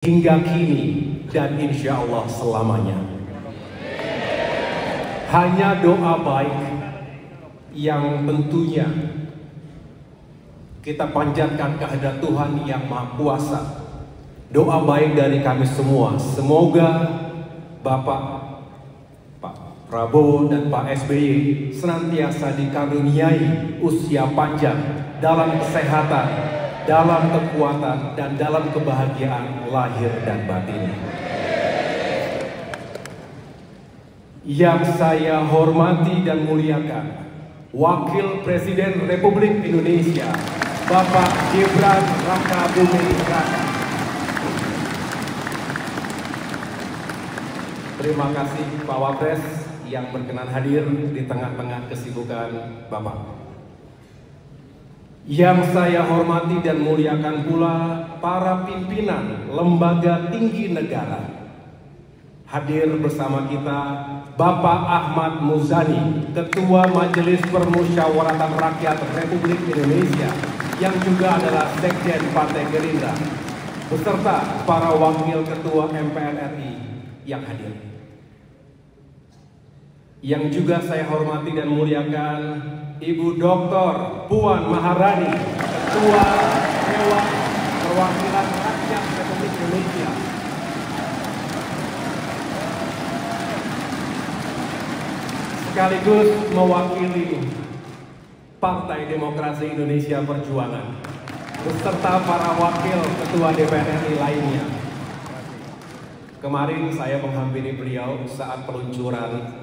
hingga kini dan insya Allah selamanya. Hanya doa baik yang tentunya kita panjatkan kehadirat Tuhan yang Maha Kuasa. Doa baik dari kami semua, semoga Bapak Pak Prabowo dan Pak SBY senantiasa dikaruniai usia panjang dalam kesehatan, dalam kekuatan, dan dalam kebahagiaan lahir dan batin. Yang saya hormati dan muliakan Wakil Presiden Republik Indonesia Bapak Gibran Rakabuming Raka. Terima kasih Pak Wapres yang berkenan hadir di tengah-tengah kesibukan Bapak. Yang saya hormati dan muliakan pula para pimpinan lembaga tinggi negara. Hadir bersama kita Bapak Ahmad Muzani, Ketua Majelis Permusyawaratan Rakyat Republik Indonesia, yang juga adalah Sekjen Partai Gerindra, beserta para Wakil Ketua MPR RI yang hadir. Yang juga saya hormati dan muliakan Ibu Dr. Puan Maharani, Ketua Dewan Perwakilan Rakyat Republik Indonesia, sekaligus mewakili Partai Demokrasi Indonesia Perjuangan, beserta para wakil ketua DPR RI lainnya. Kemarin saya menghampiri beliau saat peluncuran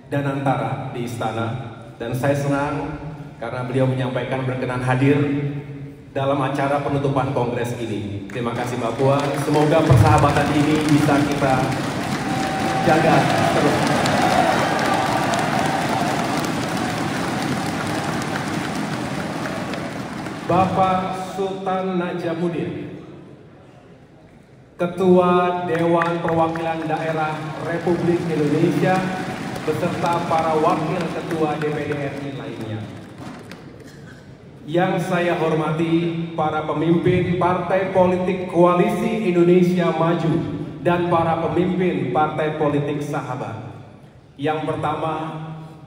Danantara di Istana, dan saya senang karena beliau menyampaikan berkenan hadir dalam acara penutupan kongres ini. Terima kasih Mbak Puan, semoga persahabatan ini bisa kita jaga terus. Bapak Sultan Najamuddin, Ketua Dewan Perwakilan Daerah Republik Indonesia, beserta para wakil ketua DPD RI lainnya. Yang saya hormati para pemimpin partai politik Koalisi Indonesia Maju dan para pemimpin partai politik sahabat. Yang pertama,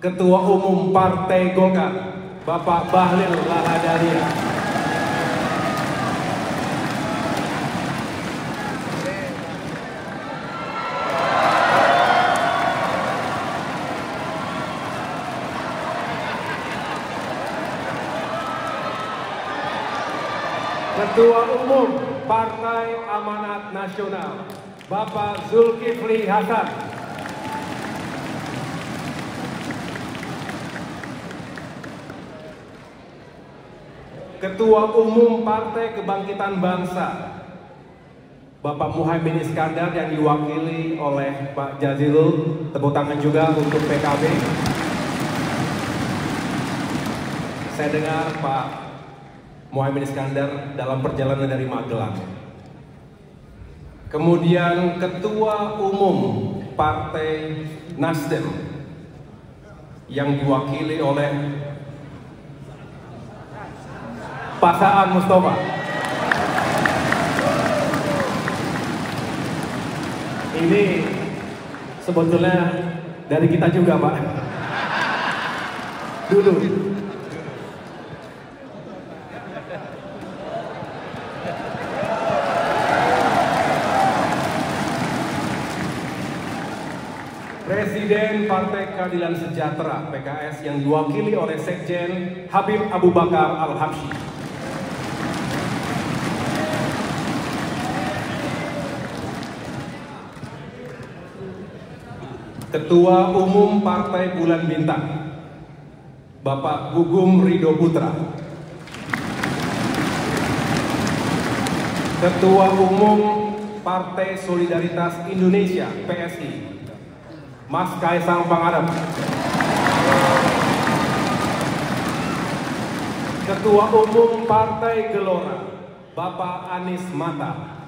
Ketua Umum Partai Golkar, Bapak Bahlil Lahadalia. Ketua Umum Partai Amanat Nasional, Bapak Zulkifli Hasan. Ketua Umum Partai Kebangkitan Bangsa, Bapak Muhaimin Iskandar, yang diwakili oleh Pak Jazilul. Tepuk tangan juga untuk PKB. Saya dengar Pak Muhaimin Iskandar dalam perjalanan dari Magelang. Kemudian Ketua Umum Partai Nasdem yang diwakili oleh Pak Saan Mustafa. Ini sebetulnya dari kita juga Pak. Dulu. Presiden Partai Keadilan Sejahtera PKS yang diwakili oleh Sekjen Habib Abu Bakar Al-Habsyi. Ketua Umum Partai Bulan Bintang, Bapak Gugum Ridho Putra. Ketua Umum Partai Solidaritas Indonesia PSI, Mas Kaisang Pangarep. Ketua Umum Partai Gelora, Bapak Anies Mata.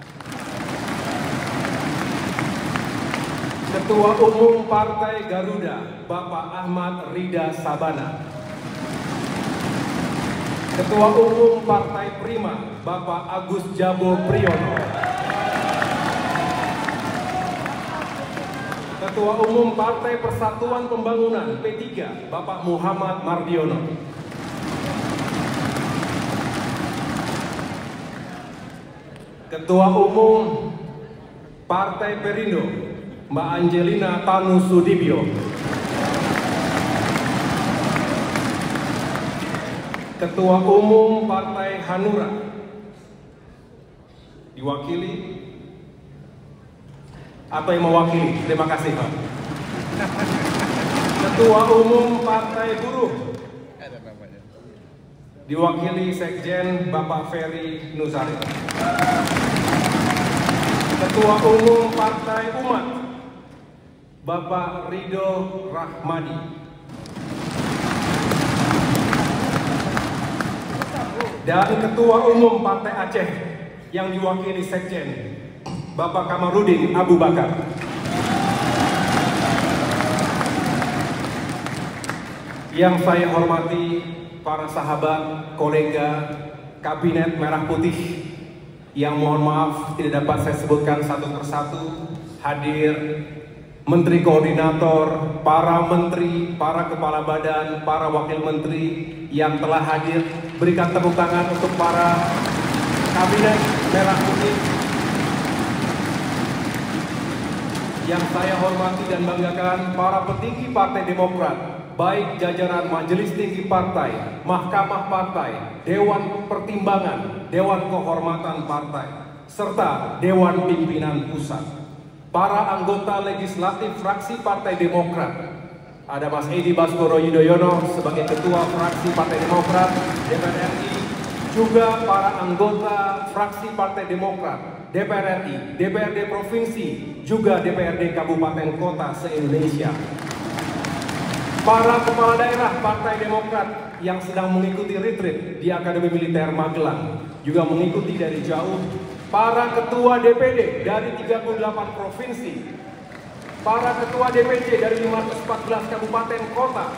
Ketua Umum Partai Garuda, Bapak Ahmad Rida Sabana. Ketua Umum Partai Prima, Bapak Agus Jabo Priyono. Ketua Umum Partai Persatuan Pembangunan P3, Bapak Muhammad Mardiono. Ketua Umum Partai Perindo, Mbak Angelina Tanu Sudibyo. Ketua Umum Partai Hanura, diwakili atau yang mewakili? Terima kasih, Pak. Ketua Umum Partai Buruh, diwakili Sekjen Bapak Ferry Nusari. Ketua Umum Partai Umat, Bapak Ridho Rahmadi. Dan Ketua Umum Partai Aceh yang diwakili Sekjen Bapak Kamarudin Abu Bakar. Yang saya hormati para sahabat, kolega, Kabinet Merah Putih yang mohon maaf tidak dapat saya sebutkan satu persatu, hadir Menteri Koordinator, para Menteri, para Kepala Badan, para Wakil Menteri yang telah hadir. Berikan tepuk tangan untuk para Kabinet Merah Putih yang saya hormati dan banggakan, para petinggi Partai Demokrat, baik jajaran Majelis Tinggi Partai, Mahkamah Partai, Dewan Pertimbangan, Dewan Kehormatan Partai, serta Dewan Pimpinan Pusat. Para anggota legislatif fraksi Partai Demokrat, ada Mas Edi Baskoro Yudhoyono sebagai Ketua Fraksi Partai Demokrat DPR RI, juga para anggota fraksi Partai Demokrat DPR RI, DPRD Provinsi, juga DPRD Kabupaten Kota se-Indonesia. Para kepala daerah Partai Demokrat yang sedang mengikuti retreat di Akademi Militer Magelang juga mengikuti dari jauh. Para ketua DPD dari 38 provinsi, para ketua DPC dari 514 kabupaten kota,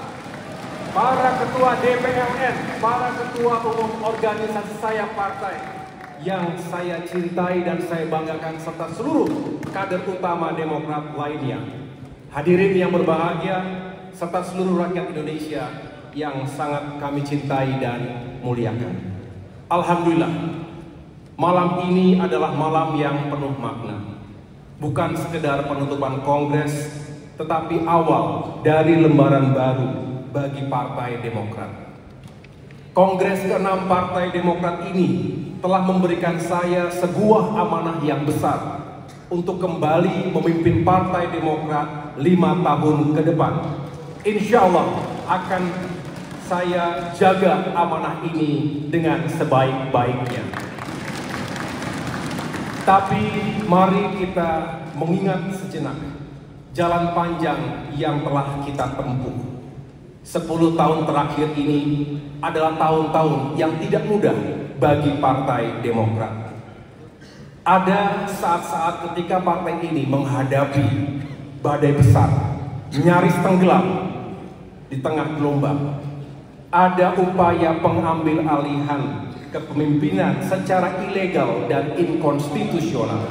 para ketua DPLN, para ketua umum organisasi saya partai yang saya cintai dan saya banggakan, serta seluruh kader utama Demokrat lainnya. Hadirin yang berbahagia, serta seluruh rakyat Indonesia yang sangat kami cintai dan muliakan. Alhamdulillah, malam ini adalah malam yang penuh makna. Bukan sekedar penutupan kongres, tetapi awal dari lembaran baru bagi Partai Demokrat. Kongres ke-6 Partai Demokrat ini telah memberikan saya sebuah amanah yang besar untuk kembali memimpin Partai Demokrat 5 tahun ke depan. Insya Allah akan saya jaga amanah ini dengan sebaik-baiknya. Tapi mari kita mengingat sejenak jalan panjang yang telah kita tempuh. 10 tahun terakhir ini adalah tahun-tahun yang tidak mudah bagi Partai Demokrat. Ada saat-saat ketika partai ini menghadapi badai besar, nyaris tenggelam di tengah gelombang. Ada upaya pengambil alihan kepemimpinan secara ilegal dan inkonstitusional.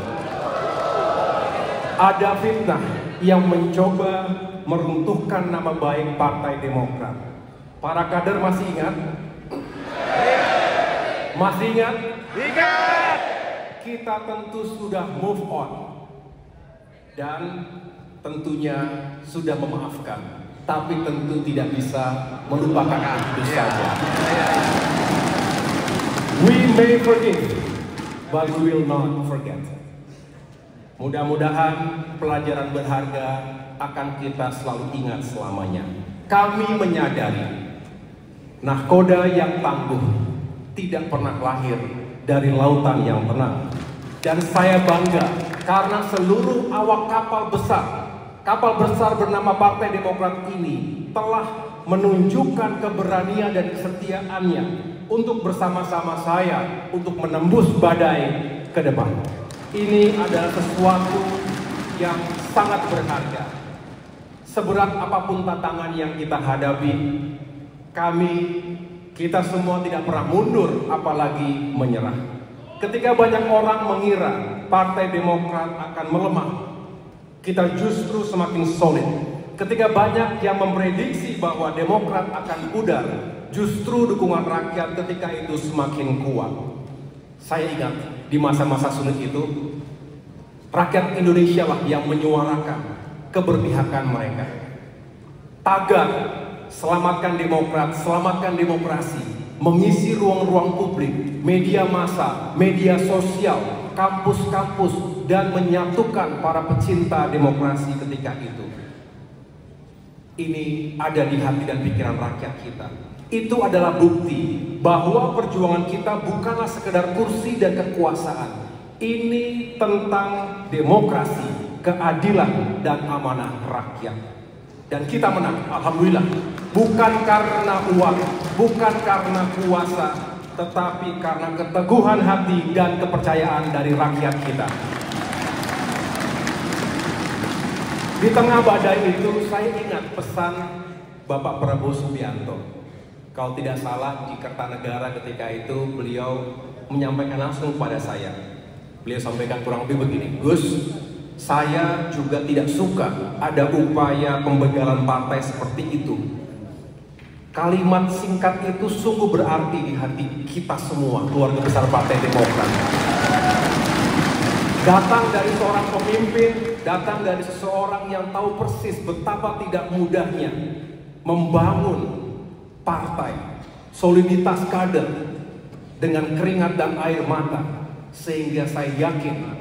Ada fitnah yang mencoba meruntuhkan nama baik Partai Demokrat. Para kader masih ingat? Masih ingat? Ingat! Kita tentu sudah move on dan tentunya sudah memaafkan, tapi tentu tidak bisa melupakan itu saja. We may forgive, but we will not forget. Mudah-mudahan pelajaran berharga akan kita selalu ingat selamanya. Kami menyadari nahkoda yang tangguh tidak pernah lahir dari lautan yang tenang. Dan saya bangga karena seluruh awak kapal besar bernama Partai Demokrat ini telah menunjukkan keberanian dan kesetiaannya untuk bersama-sama saya untuk menembus badai ke depan. Ini adalah sesuatu yang sangat berharga. Seberat apapun tantangan yang kita hadapi, kita semua tidak pernah mundur, apalagi menyerah. Ketika banyak orang mengira Partai Demokrat akan melemah, kita justru semakin solid. Ketika banyak yang memprediksi bahwa Demokrat akan pudar, justru dukungan rakyat ketika itu semakin kuat. Saya ingat di masa-masa sulit itu, rakyat Indonesia lah yang menyuarakan keberpihakan mereka. Tagar "Selamatkan Demokrat, Selamatkan Demokrasi" mengisi ruang-ruang publik, media massa, media sosial, kampus-kampus, dan menyatukan para pecinta demokrasi ketika itu. Ini ada di hati dan pikiran rakyat kita. Itu adalah bukti bahwa perjuangan kita bukanlah sekedar kursi dan kekuasaan. Ini tentang demokrasi, keadilan, dan amanah rakyat. Dan kita menang, alhamdulillah. Bukan karena uang, bukan karena kuasa, tetapi karena keteguhan hati dan kepercayaan dari rakyat kita. Di tengah badai itu, saya ingat pesan Bapak Prabowo Subianto. Kalau tidak salah, di Kertanegara ketika itu beliau menyampaikan langsung kepada saya. Beliau sampaikan kurang lebih begini, "Gus, saya juga tidak suka ada upaya pembegalan partai seperti itu." Kalimat singkat itu sungguh berarti di hati kita semua, keluarga besar Partai Demokrat. Datang dari seorang pemimpin, datang dari seseorang yang tahu persis betapa tidak mudahnya membangun partai, soliditas kader dengan keringat dan air mata, sehingga saya yakin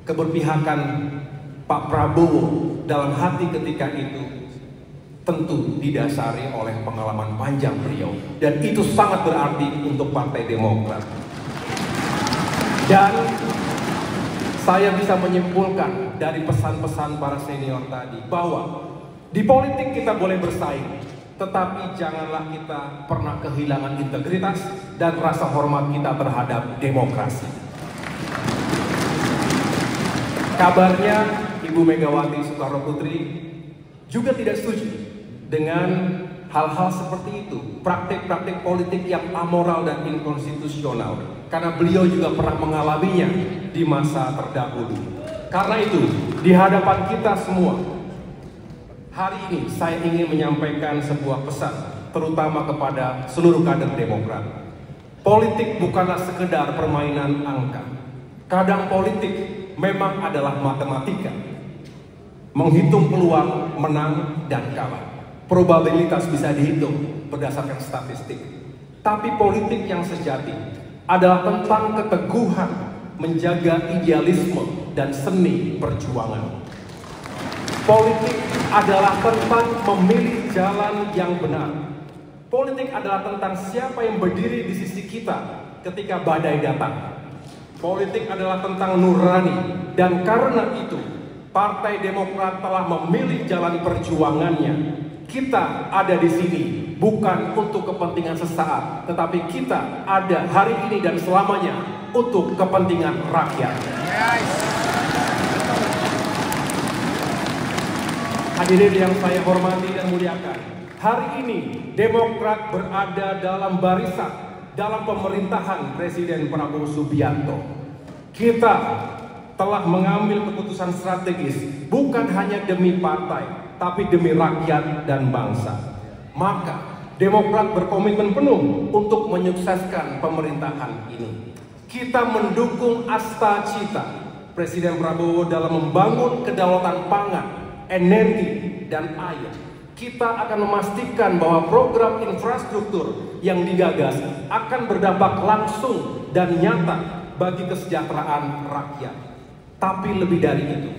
keberpihakan Pak Prabowo dalam hati ketika itu tentu didasari oleh pengalaman panjang beliau, dan itu sangat berarti untuk Partai Demokrat. Dan saya bisa menyimpulkan dari pesan-pesan para senior tadi bahwa di politik kita boleh bersaing, tetapi janganlah kita pernah kehilangan integritas dan rasa hormat kita terhadap demokrasi. Kabarnya Ibu Megawati Soekarnoputri juga tidak setuju dengan hal-hal seperti itu, praktik-praktik politik yang amoral dan inkonstitusional, karena beliau juga pernah mengalaminya di masa terdahulu. Karena itu, di hadapan kita semua, hari ini saya ingin menyampaikan sebuah pesan, terutama kepada seluruh kader Demokrat. Politik bukanlah sekedar permainan angka. Kadang politik memang adalah matematika, menghitung peluang menang dan kalah. Probabilitas bisa dihitung berdasarkan statistik. Tapi politik yang sejati adalah tentang keteguhan menjaga idealisme dan seni perjuangan. Politik adalah tentang memilih jalan yang benar. Politik adalah tentang siapa yang berdiri di sisi kita ketika badai datang. Politik adalah tentang nurani, dan karena itu Partai Demokrat telah memilih jalan perjuangannya. Kita ada di sini bukan untuk kepentingan sesaat, tetapi kita ada hari ini dan selamanya untuk kepentingan rakyat. Hadirin yang saya hormati dan muliakan, hari ini Demokrat berada dalam barisan dalam pemerintahan Presiden Prabowo Subianto. Kita telah mengambil keputusan strategis bukan hanya demi partai, tapi demi rakyat dan bangsa. Maka Demokrat berkomitmen penuh untuk menyukseskan pemerintahan ini. Kita mendukung asta cita Presiden Prabowo dalam membangun kedaulatan pangan, energi, dan air. Kita akan memastikan bahwa program infrastruktur yang digagas akan berdampak langsung dan nyata bagi kesejahteraan rakyat. Tapi lebih dari itu,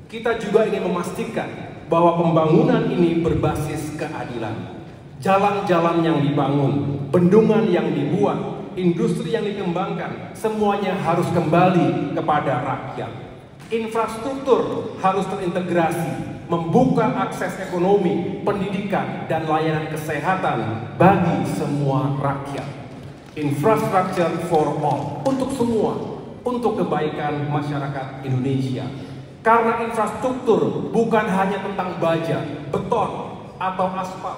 kita juga ingin memastikan bahwa pembangunan ini berbasis keadilan. Jalan-jalan yang dibangun, bendungan yang dibuat, industri yang dikembangkan, semuanya harus kembali kepada rakyat. Infrastruktur harus terintegrasi, membuka akses ekonomi, pendidikan, dan layanan kesehatan bagi semua rakyat. Infrastructure for all, untuk semua, untuk kebaikan masyarakat Indonesia. Karena infrastruktur bukan hanya tentang baja, beton, atau aspal.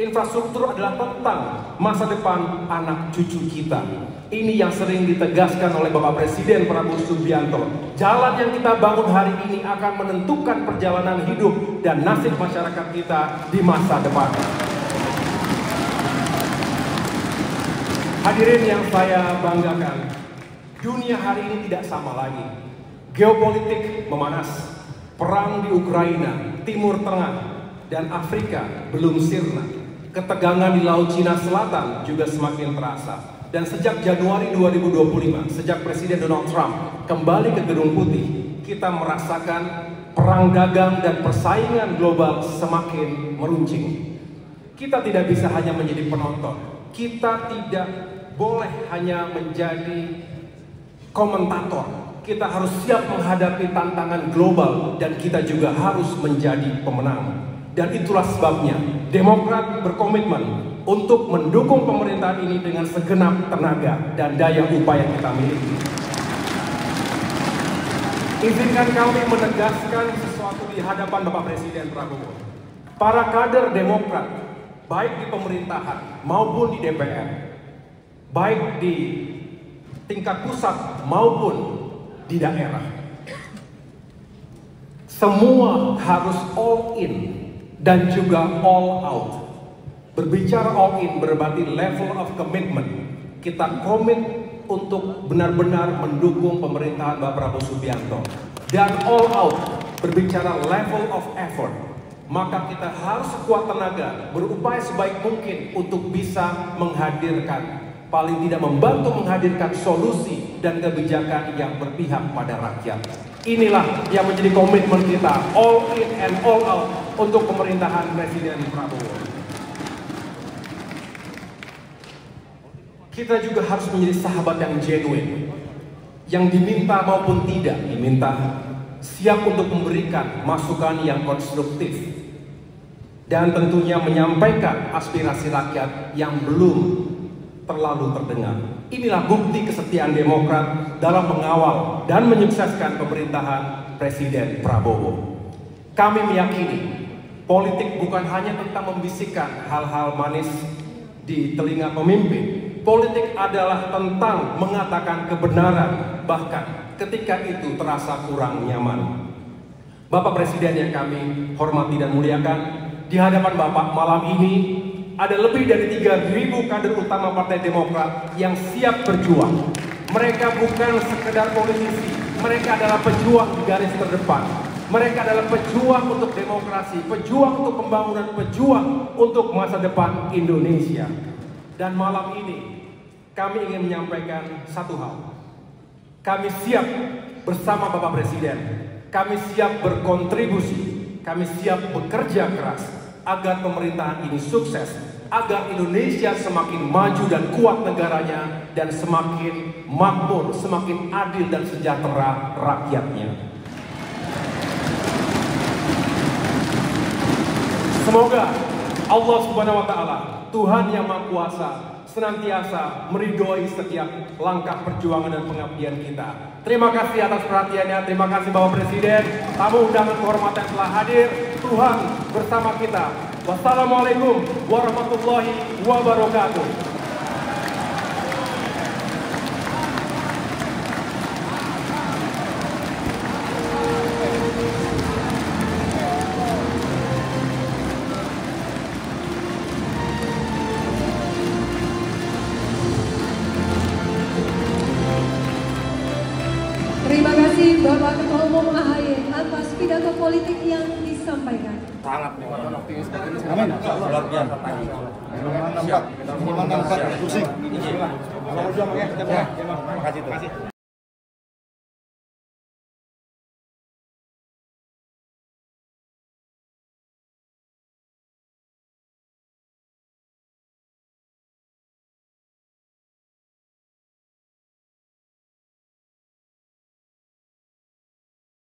Infrastruktur adalah tentang masa depan anak cucu kita. Ini yang sering ditegaskan oleh Bapak Presiden Prabowo Subianto. Jalan yang kita bangun hari ini akan menentukan perjalanan hidup dan nasib masyarakat kita di masa depan. Hadirin yang saya banggakan, dunia hari ini tidak sama lagi. Geopolitik memanas, perang di Ukraina, Timur Tengah, dan Afrika belum sirna. Ketegangan di Laut Cina Selatan juga semakin terasa. Dan sejak Januari 2025, sejak Presiden Donald Trump kembali ke Gedung Putih, kita merasakan perang dagang dan persaingan global semakin meruncing. Kita tidak bisa hanya menjadi penonton. Kita tidak boleh hanya menjadi komentator. Kita harus siap menghadapi tantangan global dan kita juga harus menjadi pemenang. Dan itulah sebabnya Demokrat berkomitmen untuk mendukung pemerintahan ini dengan segenap tenaga dan daya upaya kita miliki. Izinkan kami menegaskan sesuatu di hadapan Bapak Presiden Prabowo. Para kader Demokrat, baik di pemerintahan maupun di DPR, baik di tingkat pusat maupun di daerah, semua harus all in dan juga all out. Berbicara all in berarti level of commitment. Kita komit untuk benar-benar mendukung pemerintahan Bapak Prabowo Subianto. Dan all out berbicara level of effort. Maka kita harus sekuat tenaga, berupaya sebaik mungkin untuk bisa menghadirkan, paling tidak membantu menghadirkan solusi dan kebijakan yang berpihak pada rakyat. Inilah yang menjadi komitmen kita, all in and all out untuk pemerintahan Presiden Prabowo. Kita juga harus menjadi sahabat yang genuine, yang diminta maupun tidak diminta, siap untuk memberikan masukan yang konstruktif, dan tentunya menyampaikan aspirasi rakyat yang belum terlalu terdengar. Inilah bukti kesetiaan Demokrat dalam mengawal dan menyukseskan pemerintahan Presiden Prabowo. Kami meyakini politik bukan hanya tentang membisikkan hal-hal manis di telinga pemimpin. Politik adalah tentang mengatakan kebenaran, bahkan ketika itu terasa kurang nyaman. Bapak Presiden yang kami hormati dan muliakan, di hadapan Bapak malam ini ada lebih dari 3.000 kader utama Partai Demokrat yang siap berjuang. Mereka bukan sekedar politisi, mereka adalah pejuang di garis terdepan. Mereka adalah pejuang untuk demokrasi, pejuang untuk pembangunan, pejuang untuk masa depan Indonesia. Dan malam ini kami ingin menyampaikan satu hal. Kami siap bersama Bapak Presiden. Kami siap berkontribusi. Kami siap bekerja keras agar pemerintahan ini sukses, agar Indonesia semakin maju dan kuat negaranya, dan semakin makmur, semakin adil dan sejahtera rakyatnya. Semoga Allah Subhanahu wa Ta'ala, Tuhan yang Maha Kuasa, senantiasa meridhoi setiap langkah perjuangan dan pengabdian kita. Terima kasih atas perhatiannya, terima kasih Bapak Presiden, tamu undangan kehormatan telah hadir. Tuhan bersama kita. Wassalamualaikum warahmatullahi wabarakatuh. Terima kasih Bapak Ketua Umum AHY atas pidato politik yang disampaikan. Sangat optimis. Amin. Luar biasa. Siap. Terima kasih.